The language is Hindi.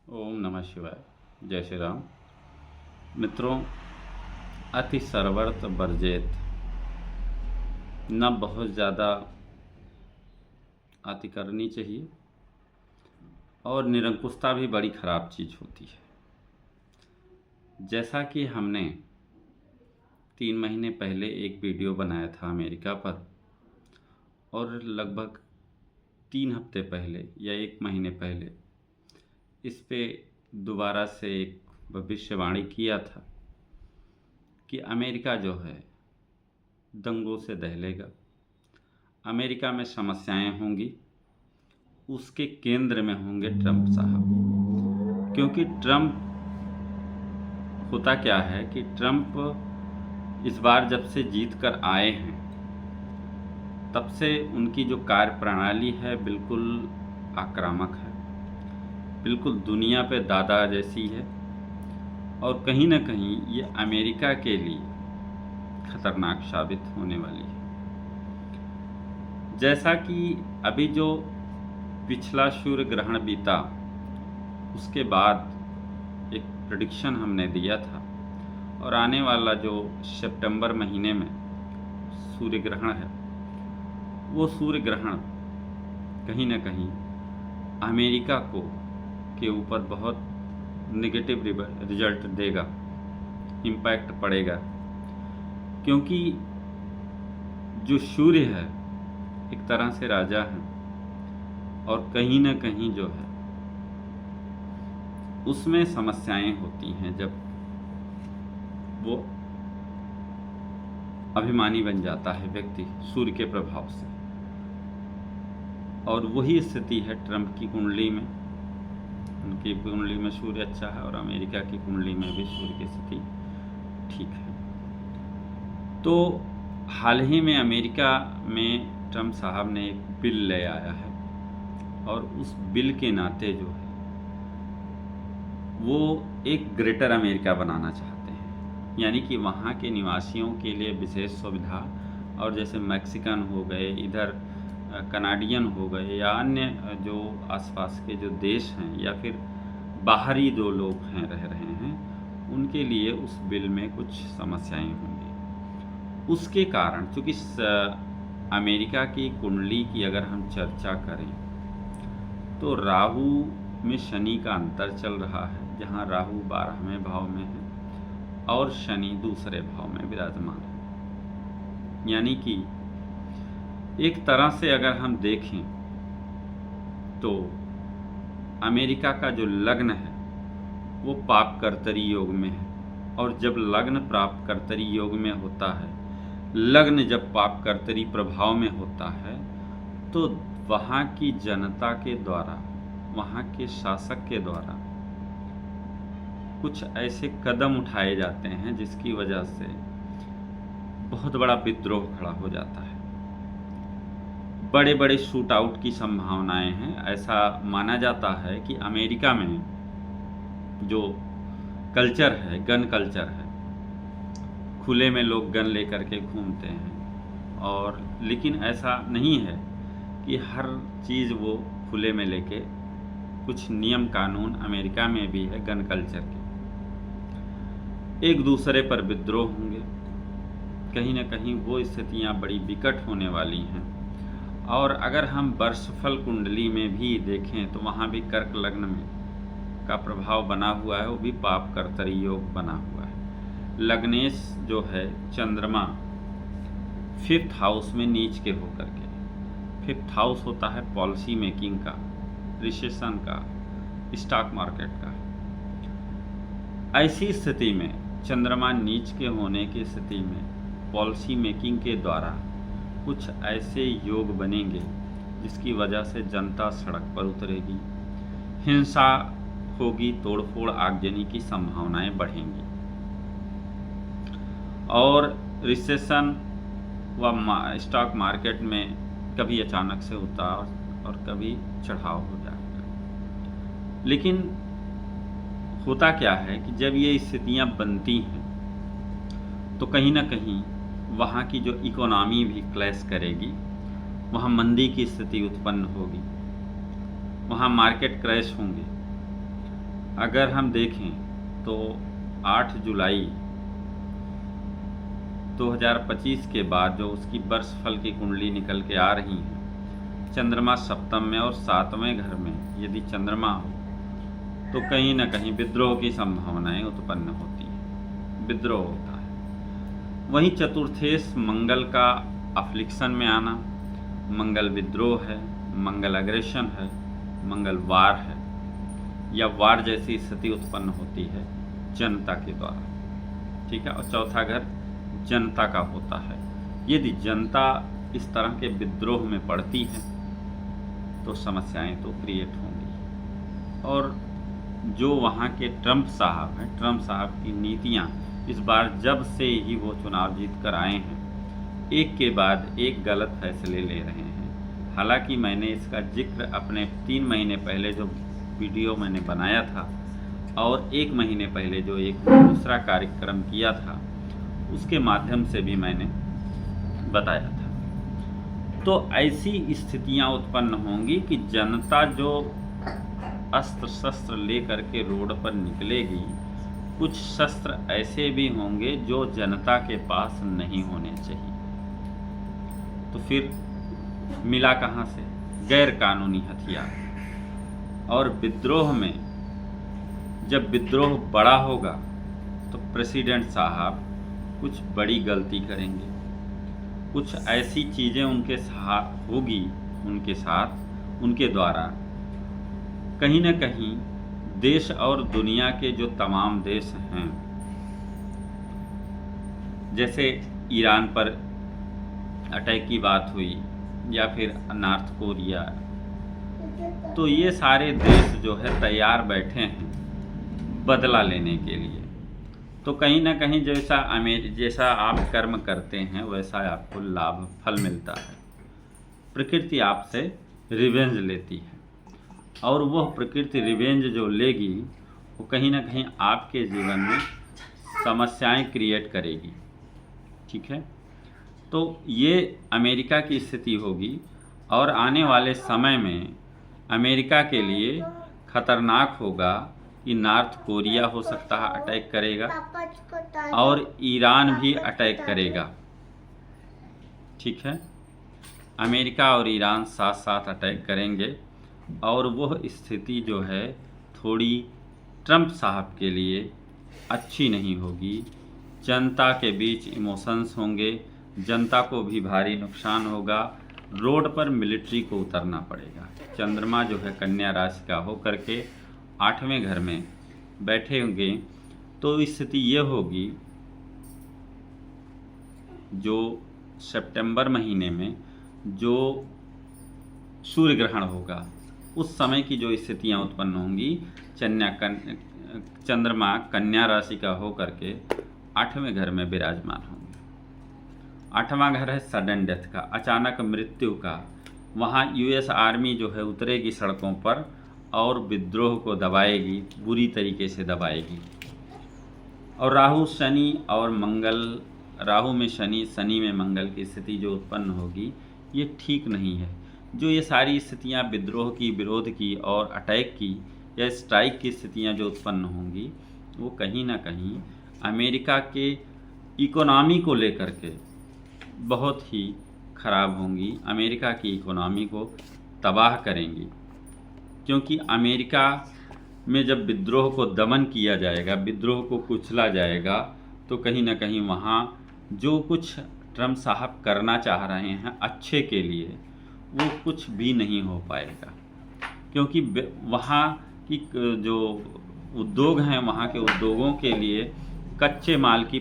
ओम नमः शिवाय। जय श्री राम। मित्रों, अति सर्वर्थ वर्जेत। न बहुत ज़्यादा अति करनी चाहिए और निरंकुशता भी बड़ी ख़राब चीज़ होती है। जैसा कि हमने 3 महीने पहले एक वीडियो बनाया था अमेरिका पर, और लगभग 3 हफ्ते पहले या 1 महीने पहले इस पे दोबारा से एक भविष्यवाणी किया था कि अमेरिका जो है दंगों से दहलेगा, अमेरिका में समस्याएं होंगी, उसके केंद्र में होंगे ट्रंप साहब। क्योंकि ट्रंप, होता क्या है कि ट्रंप इस बार जब से जीत कर आए हैं तब से उनकी जो कार्य प्रणाली है बिल्कुल आक्रामक है, बिल्कुल दुनिया पे दादा जैसी है, और कहीं ना कहीं ये अमेरिका के लिए खतरनाक साबित होने वाली है। जैसा कि अभी जो पिछला सूर्य ग्रहण बीता, उसके बाद एक प्रेडिक्शन हमने दिया था, और आने वाला जो सितंबर महीने में सूर्य ग्रहण है, वो सूर्य ग्रहण कहीं ना कहीं अमेरिका को के ऊपर बहुत नेगेटिव रिजल्ट देगा, इम्पैक्ट पड़ेगा। क्योंकि जो सूर्य है एक तरह से राजा है, और कहीं ना कहीं जो है उसमें समस्याएं होती हैं जब वो अभिमानी बन जाता है व्यक्ति सूर्य के प्रभाव से। और वही स्थिति है ट्रंप की कुंडली में। उनकी कुंडली में सूर्य अच्छा है और अमेरिका की कुंडली में भी सूर्य की स्थिति ठीक है। तो हाल ही में अमेरिका में ट्रंप साहब ने एक बिल ले आया है, और उस बिल के नाते जो है वो एक ग्रेटर अमेरिका बनाना चाहते हैं, यानी कि वहाँ के निवासियों के लिए विशेष सुविधा, और जैसे मैक्सिकन हो गए, इधर कनाडियन हो गए, या अन्य जो आसपास के जो देश हैं, या फिर बाहरी जो लोग हैं रह रहे हैं, उनके लिए उस बिल में कुछ समस्याएं होंगी। उसके कारण, चूँकि अमेरिका की कुंडली की अगर हम चर्चा करें तो राहु में शनि का अंतर चल रहा है, जहाँ राहु 12वें भाव में है और शनि दूसरे भाव में विराजमान है। यानी कि एक तरह से अगर हम देखें तो अमेरिका का जो लग्न है वो पाप कर्तरी योग में है, और जब लग्न प्राप्त कर्तरी योग में होता है, लग्न जब पाप कर्तरी प्रभाव में होता है, तो वहाँ की जनता के द्वारा, वहाँ के शासक के द्वारा कुछ ऐसे कदम उठाए जाते हैं जिसकी वजह से बहुत बड़ा विद्रोह खड़ा हो जाता है। बड़े बड़े शूट आउट की संभावनाएं हैं। ऐसा माना जाता है कि अमेरिका में जो कल्चर है, गन कल्चर है, खुले में लोग गन लेकर के घूमते हैं, और लेकिन ऐसा नहीं है कि हर चीज़ वो खुले में लेके, कुछ नियम कानून अमेरिका में भी है गन कल्चर के। एक दूसरे पर विद्रोह होंगे, कहीं ना कहीं वो स्थितियां बड़ी विकट होने वाली हैं। और अगर हम वर्षफल कुंडली में भी देखें तो वहाँ भी कर्क लग्न में का प्रभाव बना हुआ है, वो भी पाप कर्तरी योग बना हुआ है। लग्नेश जो है चंद्रमा 5th हाउस में नीच के होकर के, 5th हाउस होता है पॉलिसी मेकिंग का, रिसेशन का, स्टॉक मार्केट का। ऐसी स्थिति में चंद्रमा नीच के होने की स्थिति में पॉलिसी मेकिंग के द्वारा कुछ ऐसे योग बनेंगे जिसकी वजह से जनता सड़क पर उतरेगी, हिंसा होगी, तोड़फोड़ आगजनी की संभावनाएं बढ़ेंगी, और रिसेशन व स्टॉक मार्केट में कभी अचानक से उतार और कभी चढ़ाव हो जाएगा। लेकिन होता क्या है कि जब ये स्थितियां बनती हैं तो कहीं ना कहीं वहाँ की जो इकोनॉमी भी क्लैश करेगी, वहाँ मंदी की स्थिति उत्पन्न होगी, वहाँ मार्केट क्रैश होंगे, अगर हम देखें तो 8 जुलाई 2025 के बाद जो उसकी वर्षफल की कुंडली निकल के आ रही है, चंद्रमा सप्तम में और 7वें घर में यदि चंद्रमा हो तो कहीं ना कहीं विद्रोह की संभावनाएं उत्पन्न होती है, विद्रोह होता है। वहीं चतुर्थेश मंगल का अफ्लिक्शन में आना, मंगल विद्रोह है, मंगल अग्रेशन है, मंगल वार है या वार जैसी स्थिति उत्पन्न होती है जनता के द्वारा, ठीक है। और चौथा घर जनता का होता है। यदि जनता इस तरह के विद्रोह में पड़ती है तो समस्याएं तो क्रिएट होंगी। और जो वहाँ के ट्रंप साहब हैं, ट्रंप साहब की नीतियाँ इस बार जब से ही वो चुनाव जीत कर आए हैं, एक के बाद एक गलत फैसले ले रहे हैं। हालांकि मैंने इसका जिक्र अपने 3 महीने पहले जो वीडियो मैंने बनाया था और 1 महीने पहले जो एक दूसरा कार्यक्रम किया था उसके माध्यम से भी मैंने बताया था। तो ऐसी स्थितियां उत्पन्न होंगी कि जनता जो अस्त्र शस्त्र लेकर के रोड पर निकलेगी, कुछ शस्त्र ऐसे भी होंगे जो जनता के पास नहीं होने चाहिए। तो फिर मिला कहाँ से? गैर कानूनी हथियार। और विद्रोह में जब विद्रोह बड़ा होगा तो प्रेसिडेंट साहब कुछ बड़ी गलती करेंगे, कुछ ऐसी चीज़ें उनके साथ होगी, उनके द्वारा कहीं न कहीं देश और दुनिया के जो तमाम देश हैं, जैसे ईरान पर अटैक की बात हुई या फिर नॉर्थ कोरिया, तो ये सारे देश जो है तैयार बैठे हैं बदला लेने के लिए। तो कहीं ना कहीं जैसा आप कर्म करते हैं वैसा आपको लाभ फल मिलता है। प्रकृति आपसे रिवेंज लेती है और वह प्रकृति रिवेंज जो लेगी वो कहीं ना कहीं आपके जीवन में समस्याएं क्रिएट करेगी, ठीक है। तो ये अमेरिका की स्थिति होगी और आने वाले समय में अमेरिका के लिए खतरनाक होगा कि नॉर्थ कोरिया हो सकता है अटैक करेगा और ईरान भी अटैक करेगा, ठीक है। अमेरिका और ईरान साथ साथ अटैक करेंगे और वह स्थिति जो है थोड़ी ट्रंप साहब के लिए अच्छी नहीं होगी। जनता के बीच इमोशंस होंगे, जनता को भी भारी नुकसान होगा, रोड पर मिलिट्री को उतरना पड़ेगा। चंद्रमा जो है कन्या राशि का हो करके 8वें घर में बैठे होंगे तो स्थिति ये होगी, जो सितंबर महीने में जो सूर्य ग्रहण होगा उस समय की जो स्थितियां उत्पन्न होंगी, चंद्रमा कन्या राशि का हो करके 8वें घर में विराजमान होंगे। 8वां घर है सडन डेथ का, अचानक मृत्यु का। वहाँ यूएस आर्मी जो है उतरेगी सड़कों पर और विद्रोह को दबाएगी, बुरी तरीके से दबाएगी। और राहु शनि और मंगल, राहु में शनि, शनि में मंगल की स्थिति जो उत्पन्न होगी ये ठीक नहीं है। जो ये सारी स्थितियां विद्रोह की, विरोध की और अटैक की या स्ट्राइक की स्थितियां जो उत्पन्न होंगी वो कहीं ना कहीं अमेरिका के इकोनॉमी को लेकर के बहुत ही ख़राब होंगी, अमेरिका की इकोनॉमी को तबाह करेंगी। क्योंकि अमेरिका में जब विद्रोह को दमन किया जाएगा, विद्रोह को कुचला जाएगा, तो कहीं ना कहीं वहाँ जो कुछ ट्रंप साहब करना चाह रहे हैं अच्छे के लिए वो कुछ भी नहीं हो पाएगा। क्योंकि वहाँ की जो उद्योग हैं, वहाँ के उद्योगों के लिए कच्चे माल की